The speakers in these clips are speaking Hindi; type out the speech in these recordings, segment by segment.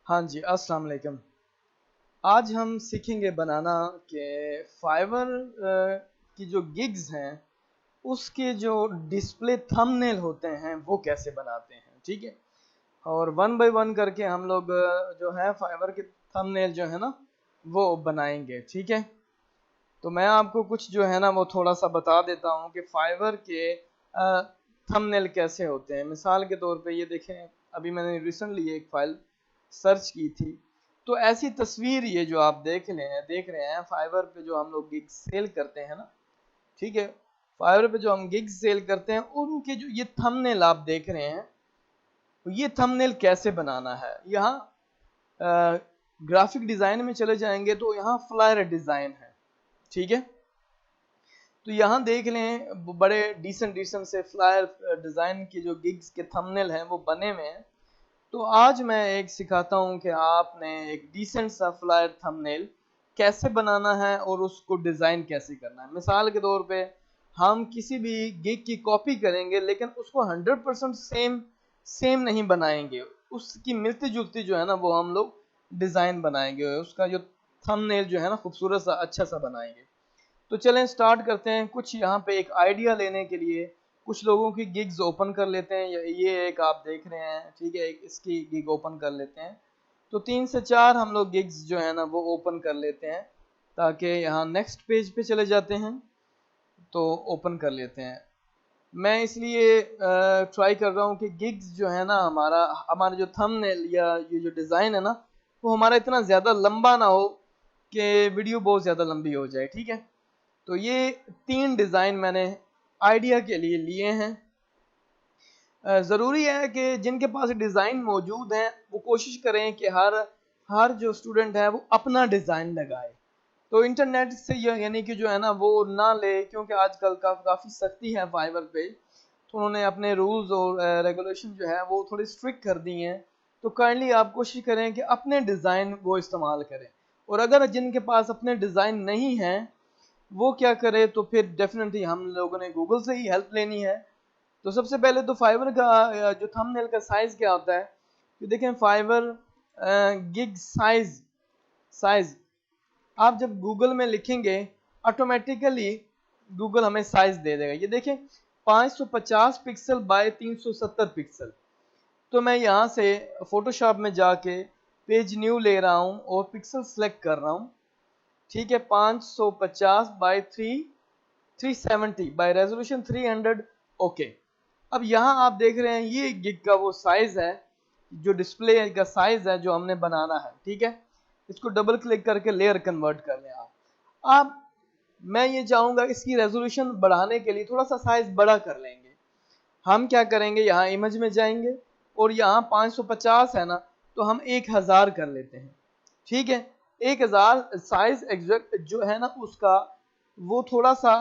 हाँ जी, अस्सलाम वालेकुम। आज हम सीखेंगे बनाना के फाइवर की जो गिग्स हैं उसके जो डिस्प्ले थंबनेल होते हैं वो कैसे बनाते हैं, ठीक है। और वन बाय वन करके हम लोग जो है फाइवर के थंबनेल जो है ना वो बनाएंगे, ठीक है। तो मैं आपको कुछ जो है ना वो थोड़ा सा बता देता हूँ कि फाइवर के थंबनेल कैसे होते हैं। मिसाल के तौर पे ये देखें, अभी मैंने रिसेंटली एक फाइल सर्च की थी, तो ऐसी तस्वीर ये जो आप देख रहे हैं फाइवर पे जो हम लोग गिग सेल करते हैं ना, ठीक है। फाइवर पे जो हम गिग सेल करते हैं उनके जो ये थंबनेल आप देख रहे हैं, तो ये थंबनेल कैसे बनाना है। यहाँ ग्राफिक डिजाइन में चले जाएंगे तो यहाँ फ्लायर डिजाइन है, ठीक है। तो यहाँ देख लें बड़े डिसेंट से फ्लायर डिजाइन की जो गिग्स के थंबनेल हैं वो बने हुए हैं। तो आज मैं एक सिखाता हूँ कि आपने एक डिसेंट सा फ्लायर थंबनेल कैसे बनाना है और उसको डिज़ाइन कैसे करना है। मिसाल के तौर पे हम किसी भी गिग की कॉपी करेंगे लेकिन उसको 100% सेम नहीं बनाएंगे, उसकी मिलती जुलती जो है ना वो हम लोग डिज़ाइन बनाएंगे, उसका जो थंबनेल जो है ना खूबसूरत सा अच्छा सा बनाएंगे। तो चलें स्टार्ट करते हैं। कुछ यहाँ पे एक आइडिया लेने के लिए कुछ लोगों की गिग्स ओपन कर लेते हैं। ये एक आप देख रहे हैं, ठीक है, एक इसकी गिग ओपन कर लेते हैं। तो 3 से 4 हम लोग गिग्स जो है ना वो ओपन कर लेते हैं ताकि यहाँ नेक्स्ट पेज पे चले जाते हैं तो ओपन कर लेते हैं। मैं इसलिए ट्राई कर रहा हूँ कि गिग्स जो है ना हमारा हमारा जो थंबनेल या ये जो डिज़ाइन है ना वो हमारा इतना ज़्यादा लंबा ना हो कि वीडियो बहुत ज़्यादा लंबी हो जाए, ठीक है। तो ये 3 डिज़ाइन मैंने आइडिया के लिए लिए हैं। ज़रूरी है कि जिनके पास डिज़ाइन मौजूद हैं वो कोशिश करें कि हर जो स्टूडेंट है वो अपना डिज़ाइन लगाए। तो इंटरनेट से यानी कि जो है ना वो ना ले, क्योंकि आजकल काफ़ी सख्ती है फाइवर पे। तो उन्होंने अपने रूल्स और रेगुलेशन जो है वो थोड़ी स्ट्रिक्ट कर दी हैं। तो काइंडली आप कोशिश करें कि अपने डिज़ाइन वो इस्तेमाल करें। और अगर जिनके पास अपने डिज़ाइन नहीं हैं वो क्या करे, तो फिर डेफिनेटली हम लोगों ने गूगल से ही हेल्प लेनी है। तो सबसे पहले तो फाइवर का जो थंबनेल का साइज क्या होता है, तो देखें फाइवर गिग साइज आप जब गूगल में लिखेंगे ऑटोमेटिकली गूगल हमें साइज दे देगा। ये देखें 550 पिक्सल बाय 370 पिक्सल। तो मैं यहाँ से फोटोशॉप में जाके पेज न्यू ले रहा हूँ और पिक्सल सेलेक्ट कर रहा हूँ, ठीक है। 550 बाय 370 बाय रेजोल्यूशन 300, ओके। अब यहाँ आप देख रहे हैं ये गिग का वो साइज है, जो डिस्प्ले का साइज है जो हमने बनाना है, ठीक है। इसको डबल क्लिक करके लेयर कन्वर्ट कर लें आप मैं ये चाहूंगा इसकी रेजोल्यूशन बढ़ाने के लिए थोड़ा सा साइज बड़ा कर लेंगे। हम क्या करेंगे, यहाँ इमेज में जाएंगे और यहाँ 550 है ना, तो हम 1000 कर लेते हैं, ठीक है। 1000 साइज एग्जैक्ट जो है ना उसका वो थोड़ा सा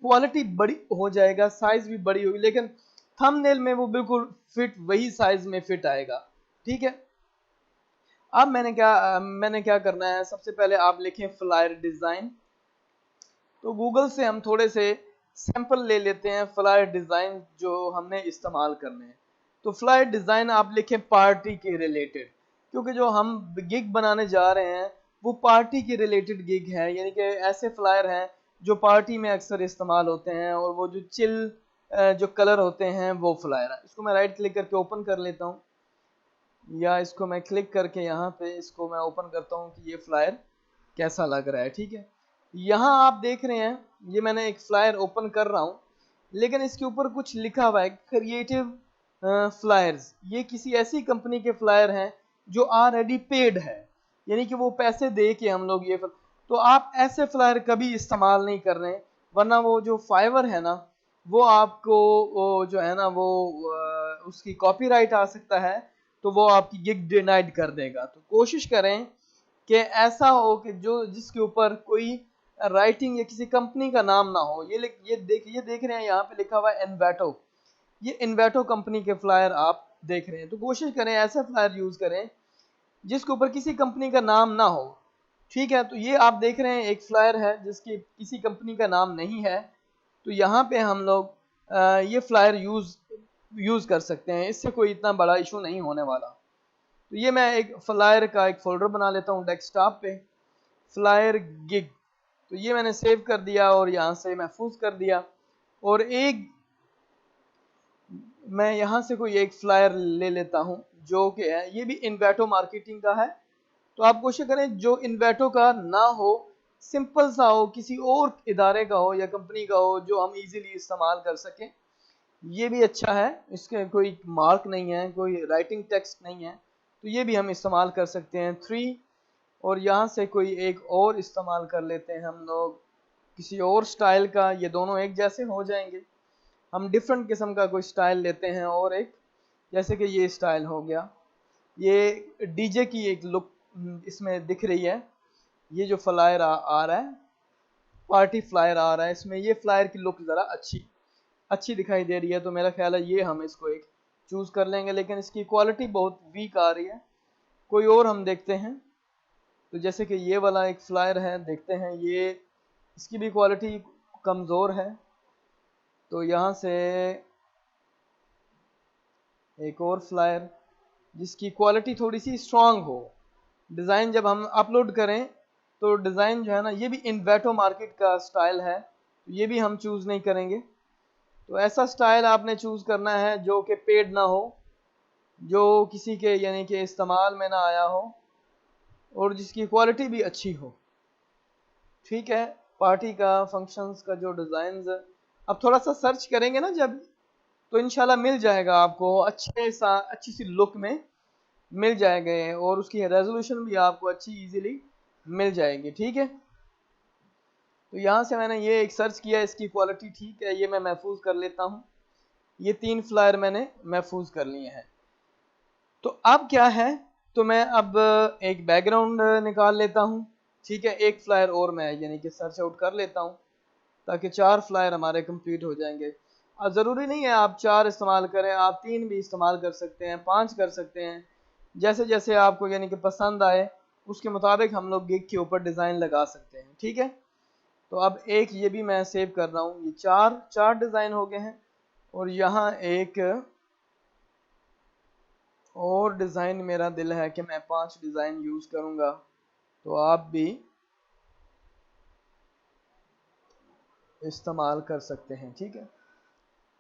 क्वालिटी बड़ी हो जाएगा, साइज भी बड़ी होगी, लेकिन थंबनेल में वो बिल्कुल फिट वही साइज में फिट आएगा, ठीक है। अब मैंने क्या करना है, सबसे पहले आप लिखें फ्लायर डिजाइन। तो गूगल से हम थोड़े से सैंपल ले लेते हैं फ्लायर डिजाइन जो हमने इस्तेमाल करने हैं। तो फ्लायर डिजाइन आप लिखें पार्टी के रिलेटेड, क्योंकि जो हम गिग बनाने जा रहे हैं वो पार्टी के रिलेटेड गिग है, यानी कि ऐसे फ्लायर हैं जो पार्टी में अक्सर इस्तेमाल होते हैं और वो जो चिल जो कलर होते हैं वो फ्लायर है। इसको मैं राइट क्लिक करके ओपन कर लेता हूँ, या इसको मैं क्लिक करके यहाँ पे इसको मैं ओपन करता हूँ कि ये फ्लायर कैसा लग रहा है, ठीक है। यहाँ आप देख रहे हैं ये मैंने एक फ्लायर ओपन कर रहा हूँ, लेकिन इसके ऊपर कुछ लिखा हुआ है क्रिएटिव फ्लायर्स। ये किसी ऐसी कंपनी के फ्लायर हैं जो ऑलरेडी पेड है, यानी कि वो पैसे दे के हम लोग ये तो आप ऐसे फ्लायर कभी इस्तेमाल नहीं कर रहे हैं, वरना वो जो फाइवर है ना वो आपको वो जो है ना वो उसकी कॉपीराइट आ सकता है, तो वो आपकी गिग डिनाइड कर देगा। तो कोशिश करें कि ऐसा हो कि जो जिसके ऊपर कोई राइटिंग या किसी कंपनी का नाम ना हो। ये देख रहे हैं यहाँ पे लिखा हुआ है इन्वेटो, ये इन्वेटो कंपनी के फ्लायर आप देख रहे हैं। तो कोशिश करें ऐसे फ्लायर यूज करें जिसके ऊपर किसी कंपनी का नाम ना हो, ठीक है। तो ये आप देख रहे हैं एक फ्लायर है जिसकी किसी कंपनी का नाम नहीं है, तो यहाँ पे हम लोग ये फ्लायर यूज कर सकते हैं, इससे कोई इतना बड़ा इशू नहीं होने वाला। तो ये मैं एक फ्लायर का एक फोल्डर बना लेता हूँ डेस्कटॉप पे, फ्लायर गिग। तो ये मैंने सेव कर दिया और यहाँ से महफूज कर दिया। और एक मैं यहाँ से कोई एक फ्लायर ले लेता हूँ जो कि है, ये भी इन्वेटो मार्केटिंग का है। तो आप कोशिश करें जो इन्वेटो का ना हो, सिंपल सा हो, किसी और इदारे का हो या कंपनी का हो जो हम इजीली इस्तेमाल कर सकें। ये भी अच्छा है, इसके कोई मार्क नहीं है, कोई राइटिंग टेक्स्ट नहीं है, तो ये भी हम इस्तेमाल कर सकते हैं 3। और यहाँ से कोई एक और इस्तेमाल कर लेते हैं हम लोग किसी और स्टाइल का, ये दोनों एक जैसे हो जाएंगे। हम डिफरेंट किस्म का कोई स्टाइल लेते हैं और एक, जैसे कि ये स्टाइल हो गया, ये डीजे की एक लुक इसमें दिख रही है। ये जो फ्लायर आ रहा है, पार्टी फ्लायर आ रहा है, इसमें ये फ्लायर की लुक ज़रा अच्छी दिखाई दे रही है। तो मेरा ख्याल है ये हम इसको एक चूज़ कर लेंगे, लेकिन इसकी क्वालिटी बहुत वीक आ रही है। कोई और हम देखते हैं। तो जैसे कि ये वाला एक फ्लायर है, देखते हैं, ये इसकी भी क्वालिटी कमज़ोर है। तो यहाँ से एक और फ्लायर जिसकी क्वालिटी थोड़ी सी स्ट्रांग हो। डिज़ाइन जब हम अपलोड करें तो डिज़ाइन जो है ना, ये भी इन्वेटो मार्केट का स्टाइल है, तो ये भी हम चूज़ नहीं करेंगे। तो ऐसा स्टाइल आपने चूज़ करना है जो कि पेड ना हो, जो किसी के यानी कि इस्तेमाल में ना आया हो और जिसकी क्वालिटी भी अच्छी हो। ठीक है, पार्टी का, फंक्शंस का जो डिज़ाइंस, अब थोड़ा सा सर्च करेंगे ना जब, तो इंशाल्लाह मिल जाएगा आपको अच्छी सी लुक में मिल जाएगा, और उसकी रेजोल्यूशन भी आपको अच्छी इजीली मिल जाएगी। ठीक है, तो यहाँ से मैंने ये एक सर्च किया, इसकी क्वालिटी ठीक है, ये मैं महफूज कर लेता हूँ। ये 3 फ्लायर मैंने महफूज कर लिए हैं। तो अब क्या है, तो मैं अब एक बैकग्राउंड निकाल लेता हूँ। ठीक है, एक फ्लायर और मैं यानी कि सर्च आउट कर लेता हूँ ताकि 4 फ्लायर हमारे कंप्लीट हो जाएंगे। अब ज़रूरी नहीं है आप 4 इस्तेमाल करें, आप 3 भी इस्तेमाल कर सकते हैं, 5 कर सकते हैं, जैसे जैसे आपको यानी कि पसंद आए उसके मुताबिक हम लोग गिग के ऊपर डिज़ाइन लगा सकते हैं। ठीक है, तो अब एक ये भी मैं सेव कर रहा हूँ, ये चार डिज़ाइन हो गए हैं। और यहाँ एक और डिज़ाइन मेरा दिल है कि मैं 5 डिज़ाइन यूज़ करूँगा, तो आप भी इस्तेमाल कर सकते हैं। ठीक है,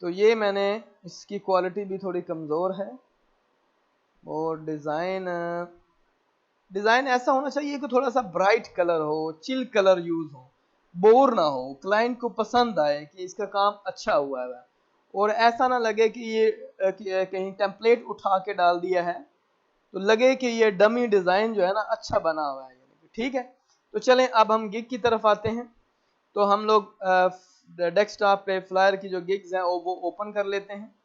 तो ये मैंने, इसकी क्वालिटी भी थोड़ी कमज़ोर है और डिज़ाइन ऐसा होना चाहिए कि थोड़ा सा ब्राइट कलर हो, चिल कलर यूज़ हो, बोर ना हो, क्लाइंट को पसंद आए कि इसका काम अच्छा हुआ है, और ऐसा ना लगे कि ये कहीं टेम्पलेट उठा के डाल दिया है, तो लगे कि ये डमी डिज़ाइन जो है ना अच्छा बना हुआ है। ठीक है, तो चलें अब हम गिग की तरफ आते हैं। तो हम लोग डेस्कटॉप पे फ्लायर की जो गिग्स हैं वो ओपन कर लेते हैं।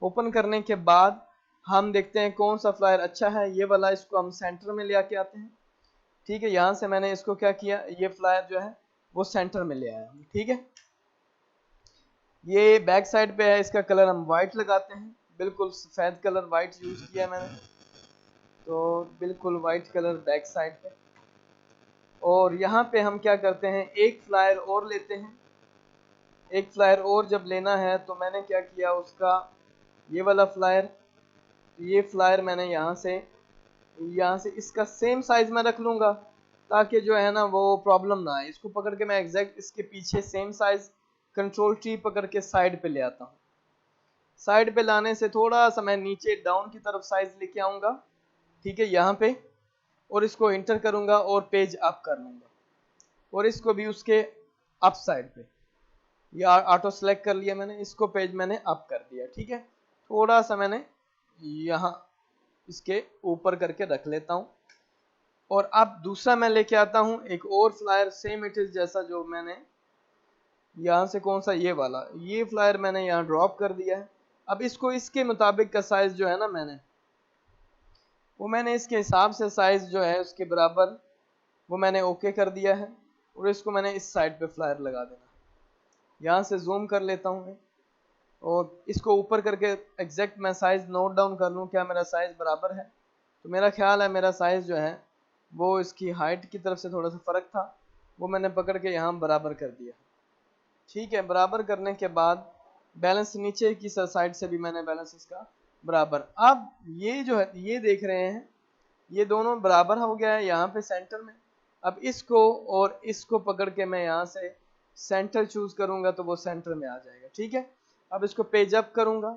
ओपन करने के बाद हम देखते हैं कौन सा फ्लायर अच्छा है, ये वाला, इसको हम सेंटर में ले आके आते हैं। ठीक है, यहाँ से मैंने इसको क्या किया, ये फ्लायर जो है वो सेंटर में ले आया। ठीक है, ये बैक साइड पे है, इसका कलर हम वाइट लगाते हैं, बिल्कुल सफ़ेद कलर वाइट यूज़ किया मैंने, तो बिल्कुल वाइट कलर बैक साइड पे। और यहाँ पे हम क्या करते हैं, एक फ्लायर और लेते हैं। एक फ्लायर और जब लेना है तो मैंने क्या किया, उसका ये वाला फ्लायर, ये फ्लायर मैंने यहाँ से इसका सेम साइज में रख लूँगा ताकि जो है ना वो प्रॉब्लम ना आए। इसको पकड़ के मैं एग्जैक्ट इसके पीछे सेम साइज कंट्रोल T पकड़ के साइड पे ले आता हूँ। साइड पे लाने से थोड़ा सा मैं नीचे डाउन की तरफ साइज लेके आऊँगा। ठीक है, यहाँ पे, और इसको इंटर करूँगा और पेज अप कर लूँगा, और इसको भी उसके अप साइड पे, या ऑटो सेलेक्ट कर लिया मैंने, इसको पेज मैंने अप कर दिया। ठीक है, थोड़ा सा मैंने यहाँ इसके ऊपर करके रख लेता हूँ। और अब दूसरा मैं लेके आता हूँ एक और फ्लायर, सेम इट इज जैसा जो मैंने यहाँ से, कौन सा, ये वाला, ये फ्लायर मैंने यहाँ ड्रॉप कर दिया है। अब इसको इसके मुताबिक का साइज जो है ना मैंने इसके हिसाब से साइज जो है उसके बराबर वो मैंने ओके कर दिया है। और इसको मैंने इस साइड पे फ्लायर लगा देना, यहाँ से जूम कर लेता हूँ मैं, और इसको ऊपर करके एग्जैक्ट मैं साइज नोट डाउन कर लूँ क्या मेरा साइज बराबर है। तो मेरा ख्याल है मेरा साइज जो है वो इसकी हाइट की तरफ से थोड़ा सा फ़र्क था, वो मैंने पकड़ के यहाँ बराबर कर दिया। ठीक है, बराबर करने के बाद बैलेंस नीचे की साइड से भी मैंने बैलेंस इसका बराबर। अब ये जो है ये देख रहे हैं ये दोनों बराबर हो गया है यहाँ पे सेंटर में। अब इसको और इसको पकड़ के मैं यहाँ से सेंटर चूज करूंगा तो वो सेंटर में आ जाएगा। ठीक है, अब इसको पेज अप करूंगा,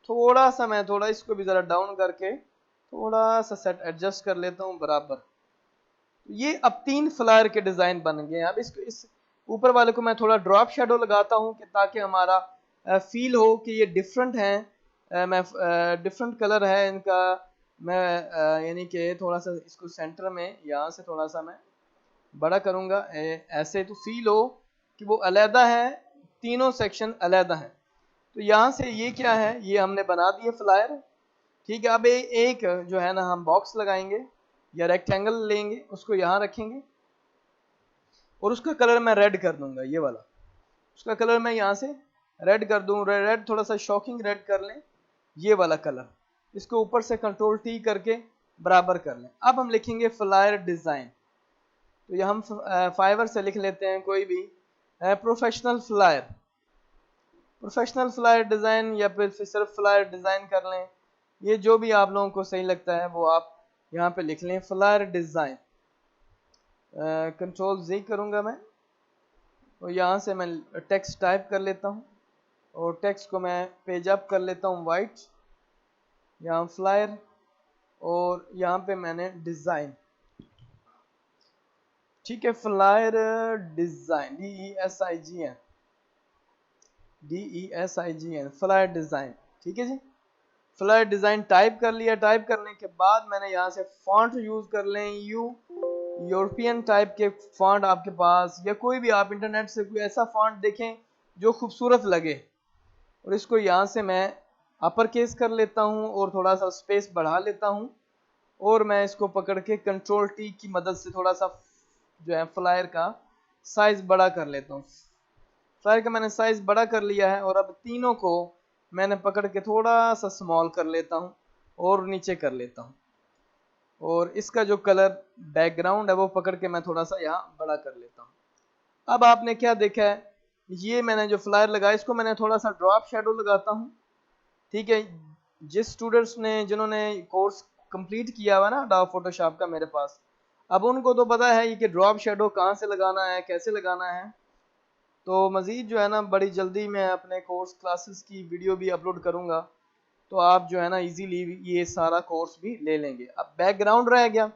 थोड़ा सा मैं थोड़ा इसको भी जरा डाउन करके थोड़ा सा सेट एडजस्ट कर लेता हूँ बराबर। ये अब 3 फ्लायर के डिजाइन बन गए। अब इसको इस ऊपर वाले को मैं थोड़ा ड्रॉप शेडो लगाता हूँ कि ताकि हमारा फील हो कि ये डिफरेंट है, मैं डिफरेंट कलर है इनका। मैं यानी कि थोड़ा सा इसको सेंटर में यहाँ से थोड़ा सा मैं बड़ा करूँगा, ऐसे तो फील हो कि वो अलहदा है, तीनों सेक्शन अलहदा है। तो यहाँ से ये क्या है, ये हमने बना दिए फ्लायर। ठीक है, अब एक जो है ना हम बॉक्स लगाएंगे या रेक्टेंगल लेंगे, उसको यहाँ रखेंगे और उसका कलर मैं रेड कर दूंगा। ये वाला उसका कलर मैं यहाँ से रेड कर दूं, रेड थोड़ा सा शॉकिंग रेड कर लें, ये वाला कलर। इसको ऊपर से कंट्रोल टी करके बराबर कर लें। अब हम लिखेंगे फ्लायर डिजाइन, तो ये हम फाइवर से लिख लेते हैं कोई भी professional flyer, professional flyer design, या फिर सिर्फ फ्लायर डिजाइन कर लें। ये जो भी आप लोगों को सही लगता है वो आप यहाँ पे लिख लें फ्लायर डिजाइन। कंट्रोल Z करूँगा मैं और यहाँ से मैं टेक्स्ट टाइप कर लेता हूँ और टेक्स्ट को मैं पेज अप कर लेता हूँ वाइट, यहाँ फ्लायर और यहाँ पे मैंने डिज़ाइन। ठीक है, flyer design DESIGN flyer design. ठीक है जी, फ्लायर डिज़ाइन टाइप कर लिया। टाइप करने के बाद मैंने यहाँ से फॉन्ट यूज़ कर लें, यूरोपियन टाइप के फॉन्ट आपके पास, या कोई भी आप इंटरनेट से कोई ऐसा फॉन्ट देखें जो खूबसूरत लगे, और इसको यहाँ से मैं अपर केस कर लेता हूँ और थोड़ा सा स्पेस बढ़ा लेता हूँ और मैं इसको पकड़ के कंट्रोल टी की मदद से थोड़ा सा जो है फ्लायर का साइज बड़ा कर लेता हूँ। फ्लायर का मैंने साइज बड़ा कर लिया है और अब तीनों को मैंने पकड़ के थोड़ा सा स्मॉल कर लेता हूँ और नीचे कर लेता हूँ, और इसका जो कलर बैकग्राउंड है वो पकड़ के मैं थोड़ा सा यहाँ बड़ा कर लेता हूँ। अब आपने क्या देखा है, ये मैंने जो फ्लायर लगाया इसको मैंने थोड़ा सा ड्रॉप शेडो लगाता हूँ। ठीक है, जिस स्टूडेंट्स ने जिन्होंने कोर्स कंप्लीट किया हुआ ना अडोब फोटोशॉप का मेरे पास, अब उनको तो पता है ये कि ड्रॉप शेडो कहाँ से लगाना है, कैसे लगाना है। तो मज़ीद जो है ना बड़ी जल्दी मैं अपने कोर्स क्लासेस की वीडियो भी अपलोड करूँगा, तो आप जो है ना इजीली ये सारा कोर्स भी ले लेंगे। अब बैकग्राउंड रह गया।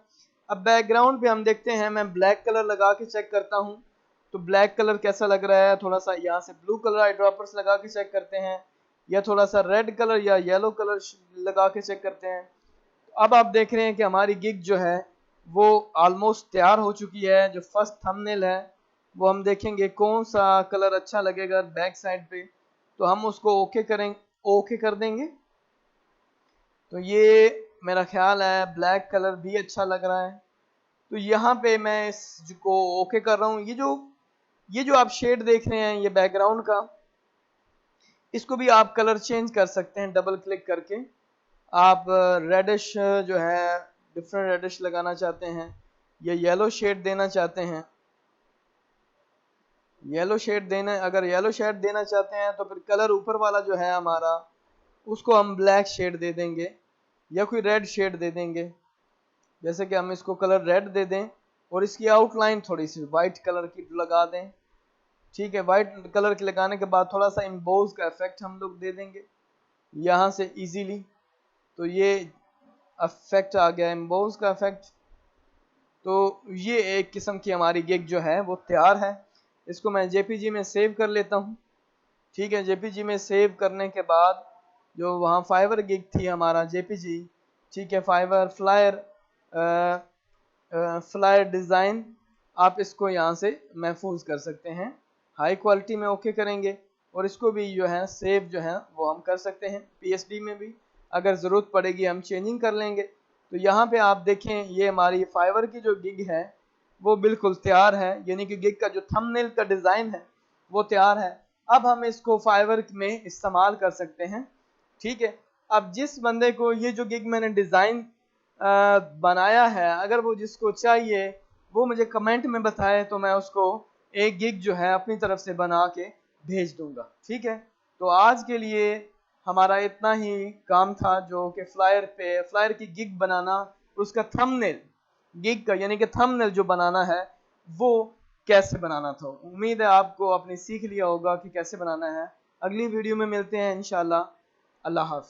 अब बैकग्राउंड पे हम देखते हैं, मैं ब्लैक कलर लगा के चेक करता हूँ तो ब्लैक कलर कैसा लग रहा है। थोड़ा सा यहाँ से ब्लू कलर आई ड्रॉपर्स लगा के चेक करते हैं, या थोड़ा सा रेड कलर या येलो कलर लगा के चेक करते हैं। अब आप देख रहे हैं कि हमारी गिग जो है वो ऑलमोस्ट तैयार हो चुकी है। जो फर्स्ट थंबनेल है वो हम देखेंगे कौन सा कलर अच्छा लगेगा बैक साइड पे, तो हम उसको ओके करेंगे, ओके कर देंगे। तो ये मेरा ख्याल है ब्लैक कलर भी अच्छा लग रहा है, तो यहाँ पे मैं इसको ओके कर रहा हूँ। ये जो आप शेड देख रहे हैं ये बैकग्राउंड का, इसको भी आप कलर चेंज कर सकते हैं डबल क्लिक करके। आप रेडिश जो है डिफरेंट रेडिश लगाना चाहते हैं या येलो शेड देना चाहते हैं, येलो शेड देना, अगर येलो शेड देना चाहते हैं तो फिर कलर ऊपर वाला जो है हमारा उसको हम ब्लैक शेड दे देंगे या कोई रेड शेड दे देंगे। जैसे कि हम इसको कलर रेड दे दें और इसकी आउटलाइन थोड़ी सी वाइट कलर की लगा दें। ठीक है, वाइट कलर के लगाने के बाद थोड़ा सा एम्बोज का इफेक्ट हम लोग दे देंगे यहाँ से इजीली, तो ये इफेक्ट आ गया एम्बोज का इफेक्ट। तो ये एक किस्म की हमारी गिग जो है वो तैयार है। इसको मैं जेपीजी में सेव कर लेता हूँ। ठीक है, जेपीजी में सेव करने के बाद जो वहाँ फाइवर गिग थी हमारा जेपीजी, ठीक है, फाइवर फ्लायर फ्लायर डिज़ाइन, आप इसको यहाँ से महफूज कर सकते हैं। हाई क्वालिटी में ओके करेंगे और इसको भी जो है सेव जो है वो हम कर सकते हैं। पीएसडी में भी अगर ज़रूरत पड़ेगी हम चेंजिंग कर लेंगे। तो यहाँ पे आप देखें ये हमारी फाइवर की जो गिग है वो बिल्कुल तैयार है, यानी कि गिग का जो थंबनेल का डिज़ाइन है वो तैयार है। अब हम इसको फाइवर में इस्तेमाल कर सकते हैं। ठीक है, अब जिस बंदे को ये जो गिग मैंने डिज़ाइन बनाया है, अगर वो जिसको चाहिए वो मुझे कमेंट में बताए तो मैं उसको एक गिग जो है अपनी तरफ से बना के भेज दूंगा। ठीक है, तो आज के लिए हमारा इतना ही काम था, जो कि फ्लायर की गिग बनाना, उसका थंबनेल, गिग का यानी कि थंबनेल जो बनाना है वो कैसे बनाना था। उम्मीद है आपको आपने सीख लिया होगा कि कैसे बनाना है। अगली वीडियो में मिलते हैं इंशाल्लाह। अल्लाह हाफ़िज़।